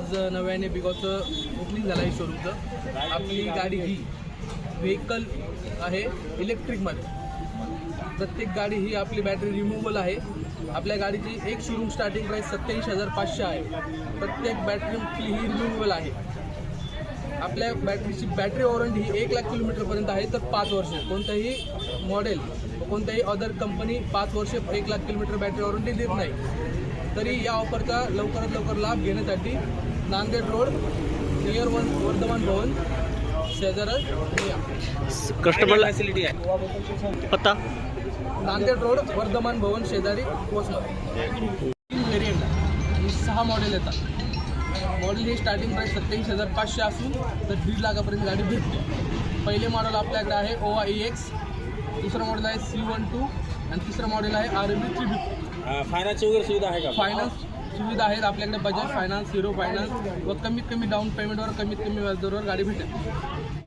आज नव्याने बिगॉचं ओपनिंग झालं आहे शोरूमचं. आपली गाडी ही व्हेकल आहे इलेक्ट्रिकमध्ये. प्रत्येक गाडी ही आपली बॅटरी रिमूव्हल आहे. आपल्या गाडीची एक शोरूम स्टार्टिंग प्राईस 87,500 आहे. प्रत्येक बॅटरी ही रिमूव्हल आहे. आपल्या बॅटरीची बॅटरी वॉरंटी ही 1,00,000 किलोमीटरपर्यंत आहे, तर 5 वर्ष. कोणताही मॉडेल कोणत्याही अदर कंपनी 5 वर्ष 1,00,000 किलोमीटर बॅटरी वॉरंटी देत नाही. तरी या ऑफरचा लवकरात लवकर लाभ घेण्यासाठी नांदेड रोड नियर वर्धमान भवन शेजारी कस्टमर फॅसिलिटी आहे. पत्ता नांदेड रोड वर्धमान भवन शेजारी पोचणार. 3 व्हेरियंट आणि 6 मॉडेल येतात. मॉडेल ही स्टार्टिंग प्राईस 87,500 असून तर 1.5 लाखापर्यंत गाडी भेटते. पहिले मॉडेल आपल्याकडे आहे ओवा EX, दुसरं मॉडेल आहे C12 आणि तिसरं मॉडेल आहे RB 350. फायनान्सची वगैरे सुविधा आहे का? फायनान्स सुविधा आहेत आपल्याकडे. बजाज फायनान्स, हिरो फायनान्स व कमीत कमी डाऊन पेमेंटवर कमीत कमी व्याजदरावर गाडी भेटेल.